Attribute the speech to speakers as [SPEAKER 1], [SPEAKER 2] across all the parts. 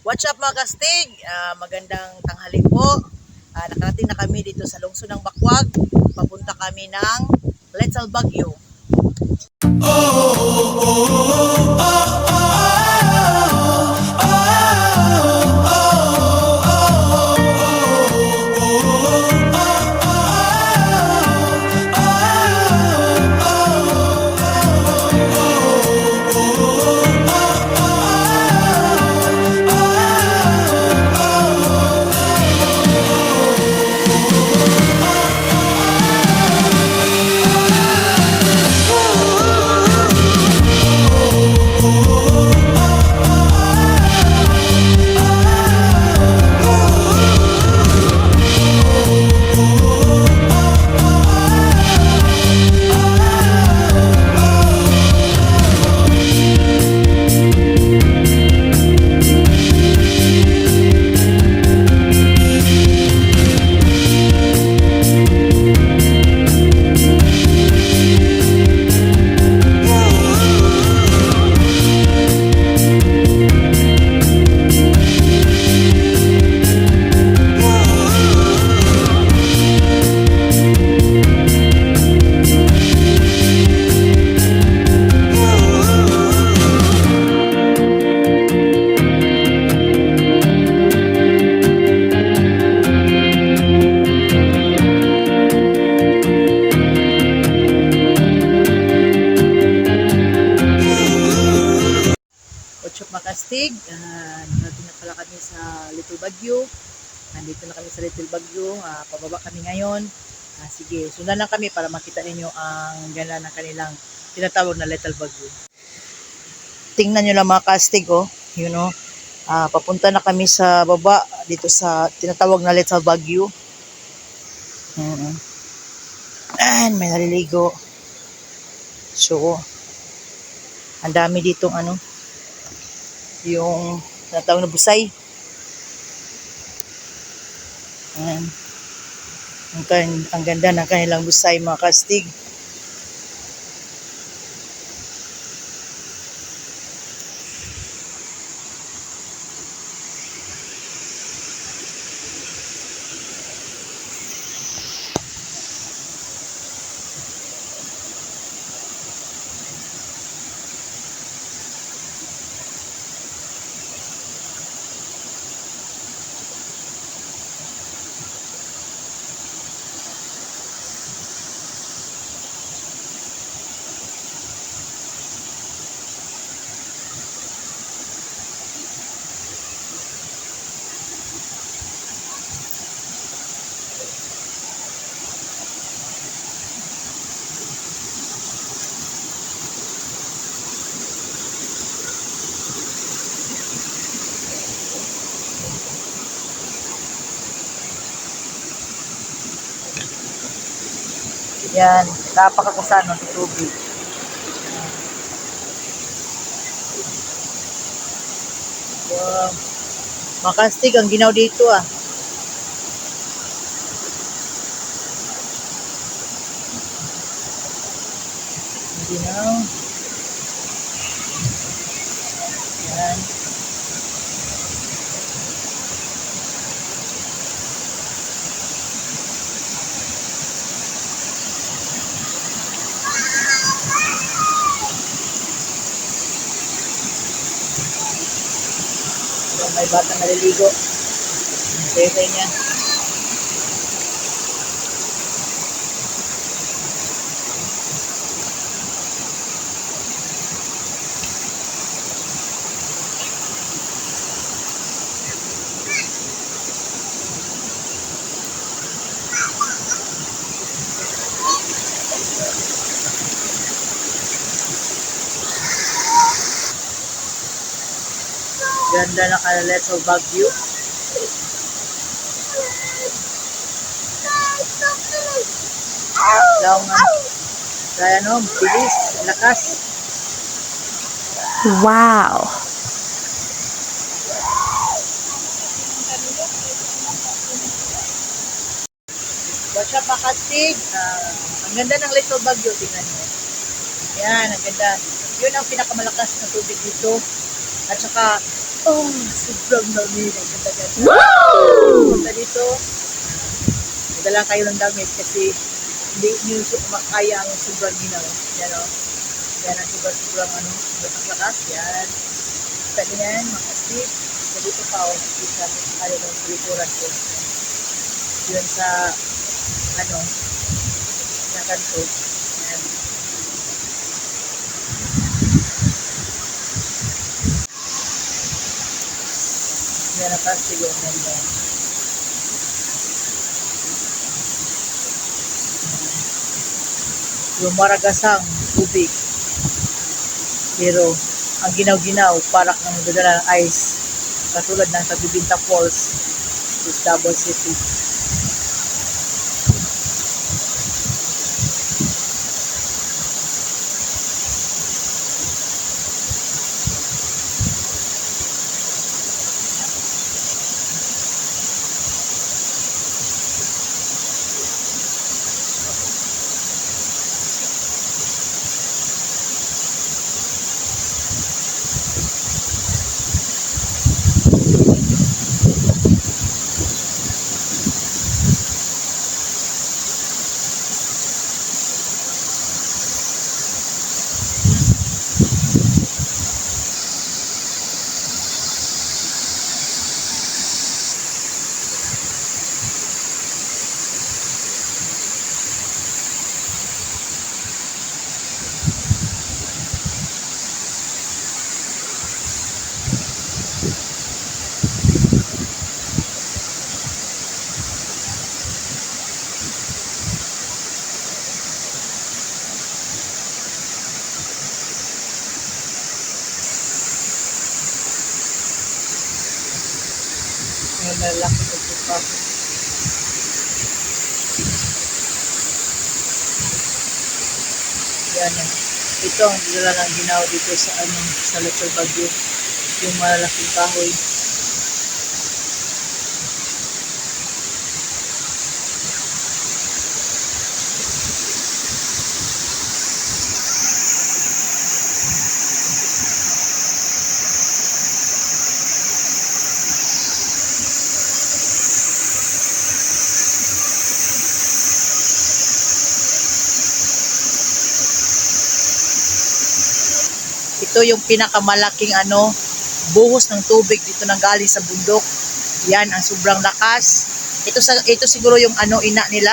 [SPEAKER 1] What's up mga kastig? Magandang tanghali po. Nakarating na kami dito sa lungsod ng Bakwag. Papunta kami ng Little Baguio. Makastig, nandito na pala kami sa Little Baguio. Nandito na kami sa Little Baguio. Pababa kami ngayon. Sige, sundan lang kami para makita ninyo ang ganda ng kanilang tinatawag na Little Baguio. Tingnan nyo lang mga kastig, oh. You know, papunta na kami sa baba dito sa tinatawag na Little Baguio. And may naliligo. So, ang dami ditong yung tinatawag na busay. Ayan. Ang ganda ng kanilang busay mga kastig. Yan, napakakusano sa tubig. Wow. Makastig ang ginaw dito Ginaw. Yan. May batang naliligo. Pwede niya. Ganda na ka Little Baguio. Laungan. Kaya bilis, lakas.
[SPEAKER 2] Wow!
[SPEAKER 1] What's up makastig? Ang ganda ng Little Baguio, tingnan nyo. Yan, ang ganda. Yun ang pinakamalakas na tubig dito. At saka Oh, sobrang dami. Ganda-ganda. Wow! Punta dito, magdala kayo ng damit kasi hindi nyo makaya ang sobrang ginaw. Yan o. Yan ang sobrang ano, lakas. Yan. Kita yan, mga astig. So dito pa o, isa sa kaya ng kulituran ko. Yun sa, ano, sa kanto. Yan. Yan ang plastic o. Yan. Yung maragasang tubig. Pero ang ginaw-ginaw para kang dadala ng ice. Katulad ng Tabibinta Falls is Davao City. Yung lalaki ko pa. Yan. Ito ang dala ng ginawa dito sa ano, sa Little Baguio. Yung malalaking kahoy. Ito yung pinakamalaking ano, buhos ng tubig dito nang galing sa bundok. Yan ang sobrang lakas. Ito siguro yung ano ina nila.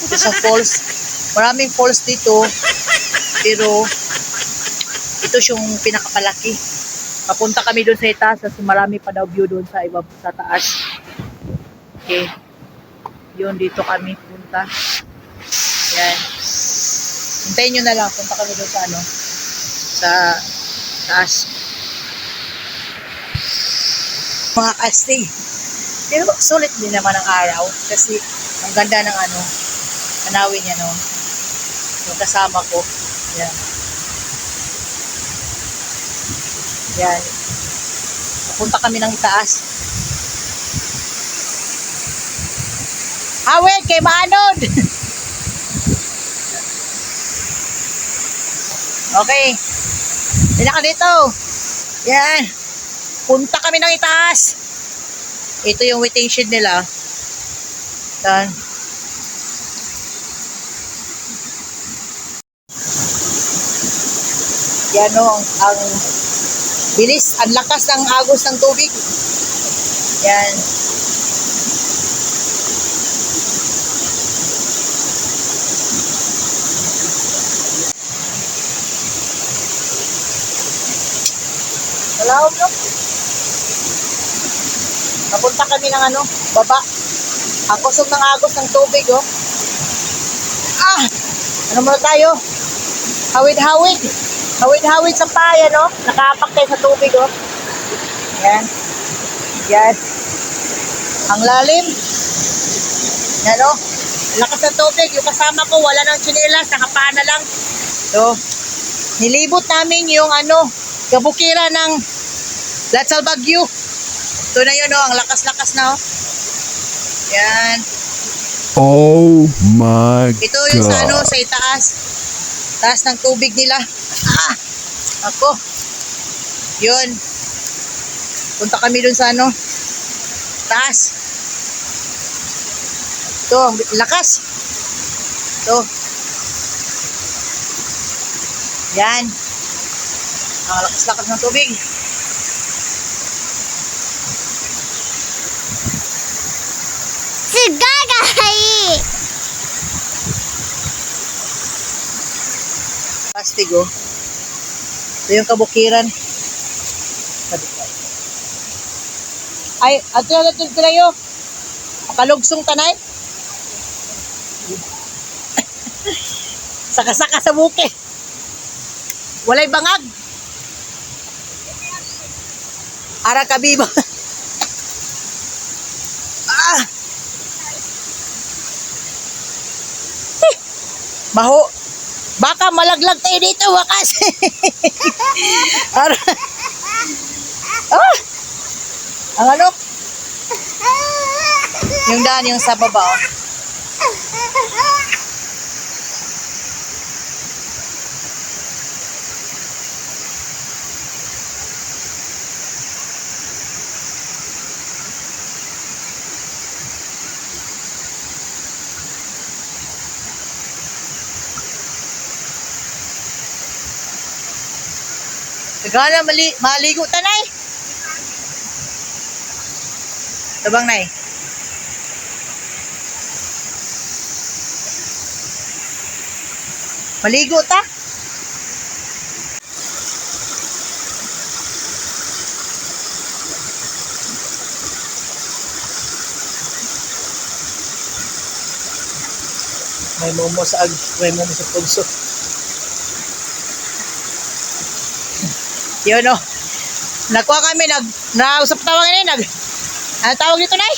[SPEAKER 1] Ito sa falls. Maraming falls dito. Pero ito yung pinakamalaki. Papunta kami doon sa itaas kasi marami pa daw view doon sa iba sa taas. Okay. Yun dito kami punta. Yan. Hintayin nyo na lang. Punta kami doon sa ano. Sa taas. Mga kastig. Pero sulit din naman ang araw kasi ang ganda ng ano, tanawin niya no. Yung kasama ko. Yan. Yan. Pupunta kami ng taas. Hawig kay Manod! Okay. Dila ka dito. Yan. Punta kami ng itaas. Ito yung waiting shed nila. Yan. Yan o, ang bilis, ang lakas ng agos ng tubig. Yan. Malawag no? Napunta kami ng ano, baba. Ang kusog ng agos ng tubig, oh. Ah! Ano muna tayo? Hawid-hawid. Hawid-hawid sa paya, no? Nakapak tayo sa tubig, oh. Yan. Yan. Ang lalim. Yan, oh. Lakas ng tubig. Yung kasama ko, wala nang tsinelas. Nakapaa na lang. So, nilibot namin yung ano, kabukira ng Latsal Baguio. Ito na yun, oh. Ang lakas-lakas na, oh. Yan.
[SPEAKER 2] Oh my God.
[SPEAKER 1] Ito yung sa ano, sa itaas. Taas ng tubig nila. Ah! Ako. Yun. Punta kami dun sa ano, taas. Ito, ang lakas. Ito. Yan. Ang lakas-lakas ng tubig.
[SPEAKER 3] Si Gagay!
[SPEAKER 1] Plastig, oh. Ito yung kabukiran. Ay, ato na ito kayo. Makalugsong tanay. Saka-saka sa buke. Walay bangag. Ara kabiba. Ah! Maho. Baka malaglag tayo dito, wakas. Ara. Ah! Ang ano? Yung daan, yung sa baba, oh. Gana maligo tanay. Tabang nay. Maligo ta? May momo sa pugso. Yun o. Nakuha kami, nausap tawag ini, ano tawag dito, Nay?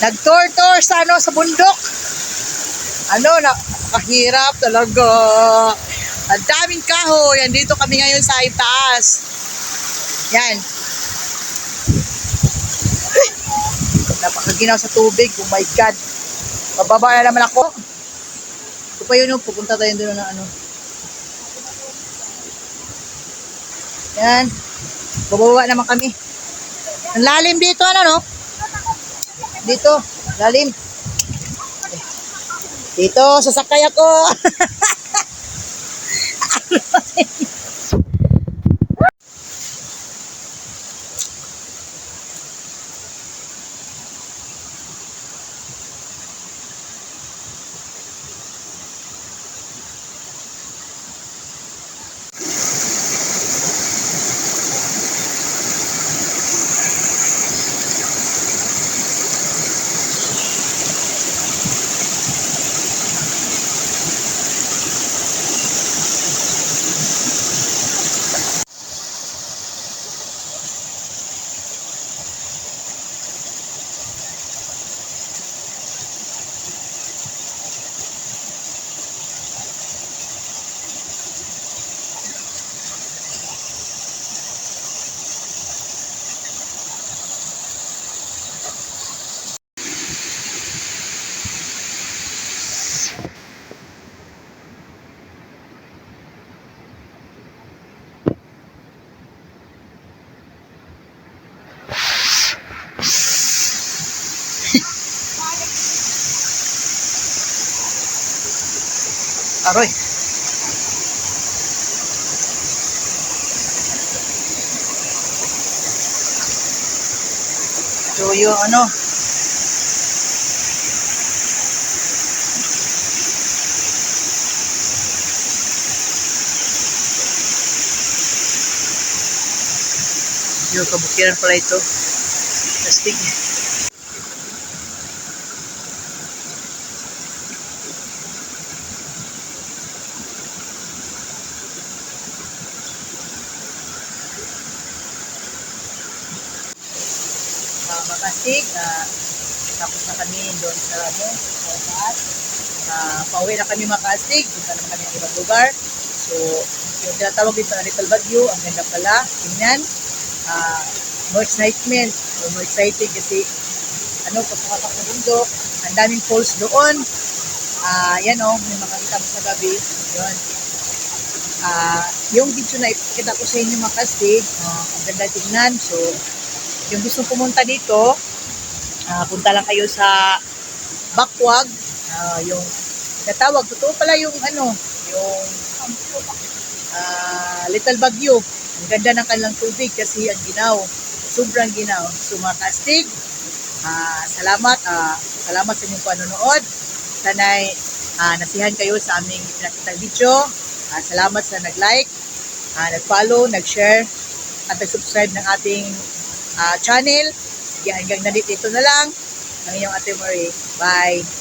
[SPEAKER 1] Nag-tour sa ano, sa bundok. Ano, nakahirap talaga. Ang daming kahoy. Andito kami ngayon sa itaas. Yan. Napakaginaw sa tubig. Oh my God. Mababa na naman ako. Ito pa yun, pupunta tayo doon na ano. Yan. Bababa naman kami. Ang lalim dito, ano, no? Dito, lalim. Dito, sasakay ako. Aroy. So yung ano, yung kabukiran pala ito. Plastic. Makastig, tapos na kami doon sa ano, sa taas. Pauwi na kami Makastig, punta naman kami ng ibang lugar. So, yung tinatawag dito na Little Baguio, ang ganda pala, tingnan. More excitement, more excited kasi ano, pagkakatak sa bundok, ang daming falls doon. Yan o, may makakita mo sa gabi. Yun. yung video na ipakita ko sa inyo mga kastig, ang ganda tingnan. So, yung gusto pumunta dito, punta lang kayo sa Bakwag, yung natawag, totoo pala yung yung Little Baguio. Ang ganda ng kanilang tubig kasi ang ginaw, sobrang ginaw. So mga kastig, salamat sa inyong panonood. Sana'y nasihan kayo sa aming pinakitang video. Salamat sa nag-like, nag-follow, nag-share, at nag-subscribe ng ating channel. Sige, hanggang nandito na lang ang inyong Ate Marie. Bye!